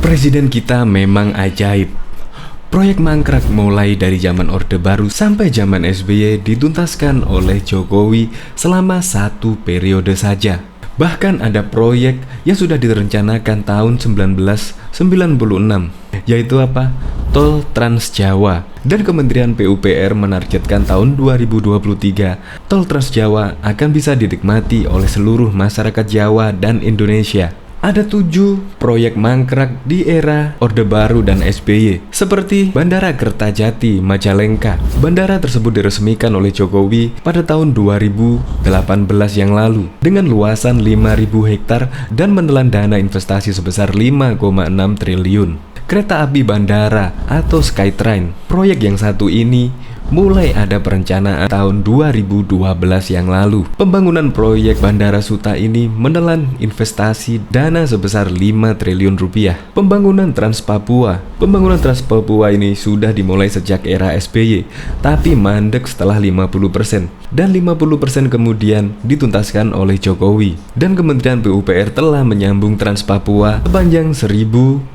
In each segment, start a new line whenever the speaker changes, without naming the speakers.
Presiden kita memang ajaib. Proyek mangkrak mulai dari zaman Orde Baru sampai zaman SBY dituntaskan oleh Jokowi selama 1 periode saja. Bahkan ada proyek yang sudah direncanakan tahun 1996, yaitu apa? Tol Trans Jawa. Dan Kementerian PUPR menargetkan tahun 2023, Tol Trans Jawa akan bisa dinikmati oleh seluruh masyarakat Jawa dan Indonesia. Ada 7 proyek mangkrak di era Orde Baru dan SBY, seperti Bandara Kertajati Majalengka. Bandara tersebut diresmikan oleh Jokowi pada tahun 2018 yang lalu dengan luasan 5.000 hektar dan menelan dana investasi sebesar 5,6 triliun. Kereta api bandara atau Skytrain, proyek yang satu ini mulai ada perencanaan tahun 2012 yang lalu. Pembangunan proyek Bandara Suta ini menelan investasi dana sebesar 5 triliun rupiah. Pembangunan Trans Papua ini sudah dimulai sejak era SBY, tapi mandek setelah 50%, dan 50% kemudian dituntaskan oleh Jokowi. Dan Kementerian PUPR telah menyambung Trans Papua sepanjang 1070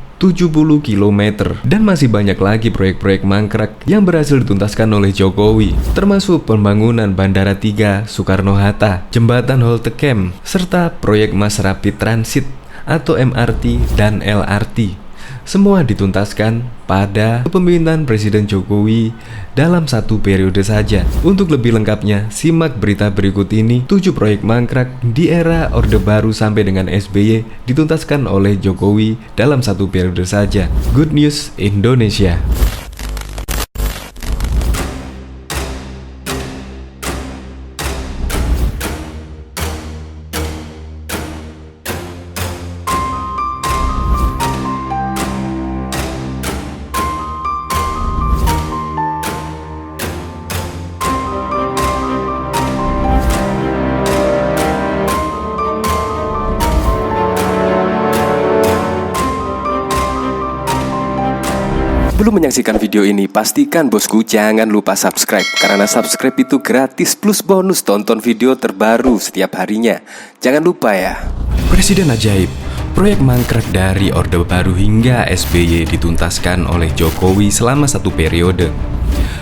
km. Dan masih banyak lagi proyek-proyek mangkrak yang berhasil dituntaskan oleh Jokowi, termasuk pembangunan Bandara 3 Soekarno-Hatta, Jembatan Halte Camp, serta proyek Mass Rapid Transit atau MRT dan LRT. Semua dituntaskan pada kepemimpinan Presiden Jokowi dalam 1 periode saja. Untuk lebih lengkapnya, simak berita berikut ini. 7 proyek mangkrak di era Orde Baru sampai dengan SBY dituntaskan oleh Jokowi dalam 1 periode saja. Good News Indonesia.
Sebelum menyaksikan video ini, pastikan bosku jangan lupa subscribe, karena subscribe itu gratis plus bonus tonton video terbaru setiap harinya. Jangan lupa ya.
Presiden ajaib. Proyek mangkrak dari Orde Baru hingga SBY dituntaskan oleh Jokowi selama 1 periode.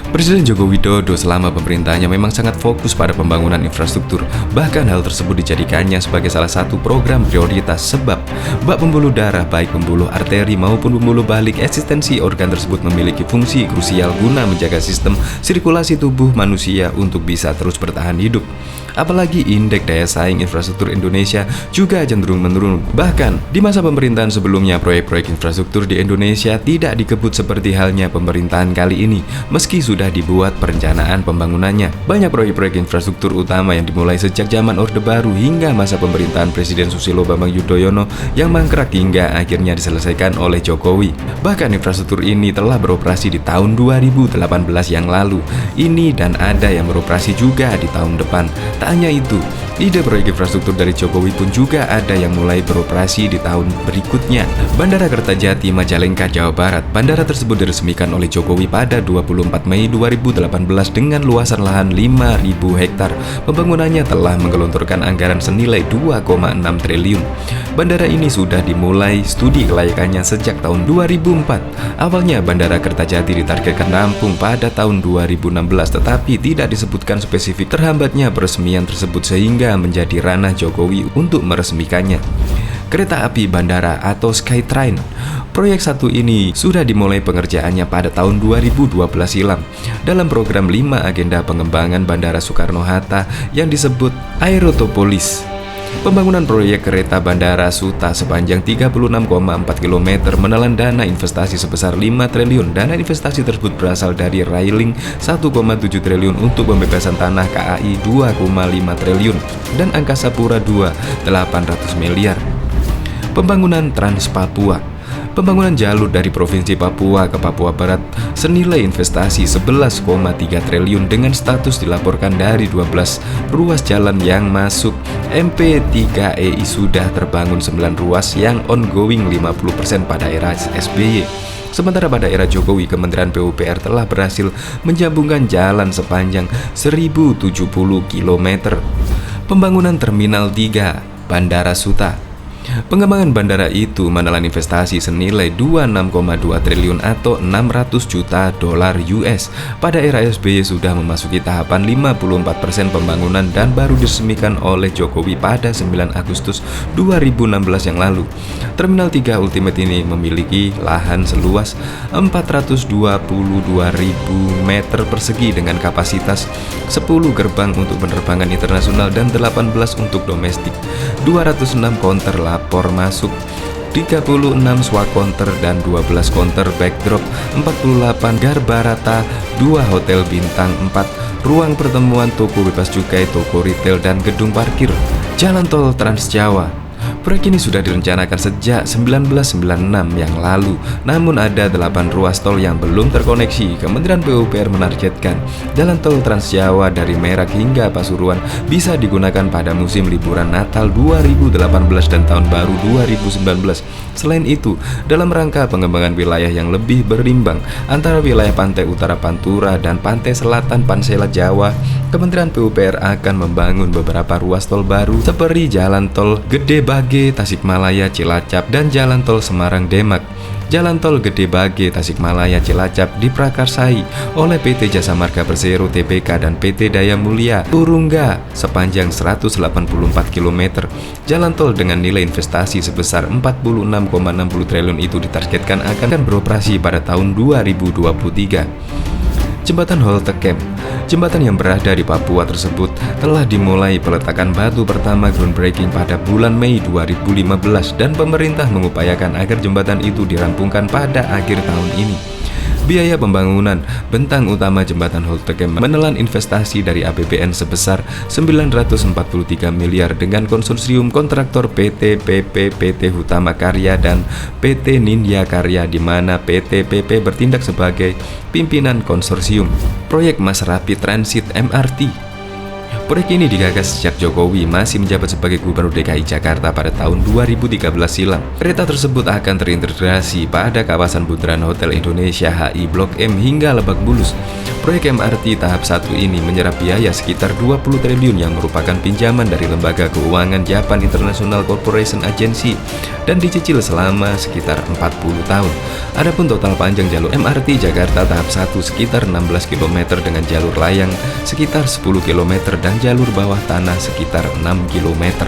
Presiden Joko Widodo selama pemerintahnya memang sangat fokus pada pembangunan infrastruktur. Bahkan hal tersebut dijadikannya sebagai salah satu program prioritas, sebab bak pembuluh darah baik pembuluh arteri maupun pembuluh balik eksistensi organ tersebut memiliki fungsi krusial guna menjaga sistem sirkulasi tubuh manusia untuk bisa terus bertahan hidup. Apalagi indeks daya saing infrastruktur Indonesia juga cenderung menurun. Bahkan di masa pemerintahan sebelumnya, proyek-proyek infrastruktur di Indonesia tidak dikebut seperti halnya pemerintahan kali ini. Meski sudah dibuat perencanaan pembangunannya, banyak proyek-proyek infrastruktur utama yang dimulai sejak zaman Orde Baru hingga masa pemerintahan Presiden Susilo Bambang Yudhoyono yang mangkrak hingga akhirnya diselesaikan oleh Jokowi. Bahkan infrastruktur ini telah beroperasi di tahun 2018 yang lalu ini, dan ada yang beroperasi juga di tahun depan. Tak hanya itu, ide proyek infrastruktur dari Jokowi pun juga ada yang mulai beroperasi di tahun berikutnya. Bandara Kertajati Majalengka, Jawa Barat. Bandara tersebut diresmikan oleh Jokowi pada 24 Mei 2018 dengan luasan lahan 5.000 hektar. Pembangunannya telah menggelontorkan anggaran senilai 2,6 triliun. Bandara ini sudah dimulai studi kelayakannya sejak tahun 2004. Awalnya Bandara Kertajati ditargetkan rampung pada tahun 2016, tetapi tidak disebutkan spesifik terhambatnya peresmian tersebut sehingga menjadi ranah Jokowi untuk meresmikannya. Kereta api bandara atau Skytrain. Proyek satu ini sudah dimulai pengerjaannya pada tahun 2012 silam dalam program 5 agenda pengembangan Bandara Soekarno-Hatta yang disebut Aerotopolis. Pembangunan proyek kereta Bandara Suta sepanjang 36,4 km menelan dana investasi sebesar 5 triliun. Dana investasi tersebut berasal dari Railing 1,7 triliun untuk pembebasan tanah KAI 2,5 triliun dan Angkasa Pura II 800 miliar. Pembangunan Trans Papua. Pembangunan jalur dari Provinsi Papua ke Papua Barat senilai investasi 11,3 triliun dengan status dilaporkan dari 12 ruas jalan yang masuk MP3EI sudah terbangun 9 ruas yang ongoing 50% pada era SBY. Sementara pada era Jokowi, Kementerian PUPR telah berhasil menyambungkan jalan sepanjang 1070 km. Pembangunan Terminal 3 Bandara Suta. Pengembangan bandara itu menelan investasi senilai 26,2 triliun atau 600 juta dolar US. Pada era SBY sudah memasuki tahapan 54% pembangunan dan baru diresmikan oleh Jokowi pada 9 Agustus 2016 yang lalu. Terminal 3 Ultimate ini memiliki lahan seluas 422.000 meter persegi dengan kapasitas 10 gerbang untuk penerbangan internasional dan 18 untuk domestik, 206 counter lapor masuk, 36 swak counter dan 12 counter backdrop, 48 garbarata, 2 hotel bintang 4, ruang pertemuan, toko bebas cukai, toko retail dan gedung parkir. Jalan tol Trans Jawa. Proyek ini sudah direncanakan sejak 1996 yang lalu, namun ada 8 ruas tol yang belum terkoneksi. Kementerian PUPR menargetkan jalan tol Trans Jawa dari Merak hingga Pasuruan bisa digunakan pada musim liburan Natal 2018 dan Tahun Baru 2019. Selain itu, dalam rangka pengembangan wilayah yang lebih berimbang antara wilayah pantai utara Pantura dan pantai selatan Pansela Jawa, Kementerian PUPR akan membangun beberapa ruas tol baru seperti jalan tol Gede Bage Tasikmalaya Cilacap dan jalan tol Semarang Demak. Jalan tol Gede Bage Tasikmalaya Cilacap diprakarsai oleh PT Jasa Marga Persero Tbk dan PT Daya Mulia Turungga sepanjang 184 km. Jalan tol dengan nilai investasi sebesar 46,60 triliun itu ditargetkan akan beroperasi pada tahun 2023. Jembatan Holte Camp. Jembatan yang berada di Papua tersebut telah dimulai peletakan batu pertama groundbreaking pada bulan Mei 2015 dan pemerintah mengupayakan agar jembatan itu dirampungkan pada akhir tahun ini. Biaya pembangunan bentang utama jembatan Holte Camp menelan investasi dari APBN sebesar 943 miliar dengan konsorsium kontraktor PT PP, PT Hutama Karya dan PT Nindya Karya, di mana PT PP bertindak sebagai pimpinan konsorsium. Proyek Mass Rapid Transit MRT. Proyek ini digagas sejak Jokowi masih menjabat sebagai Gubernur DKI Jakarta pada tahun 2013 silam. Kereta tersebut akan terintegrasi pada kawasan bundaran Hotel Indonesia HI Blok M hingga Lebak Bulus. Proyek MRT tahap 1 ini menyerap biaya sekitar 20 triliun yang merupakan pinjaman dari Lembaga Keuangan Japan International Corporation Agency dan dicicil selama sekitar 40 tahun. Adapun total panjang jalur MRT Jakarta tahap 1 sekitar 16 km dengan jalur layang sekitar 10 km dan jalur bawah tanah sekitar 6 km.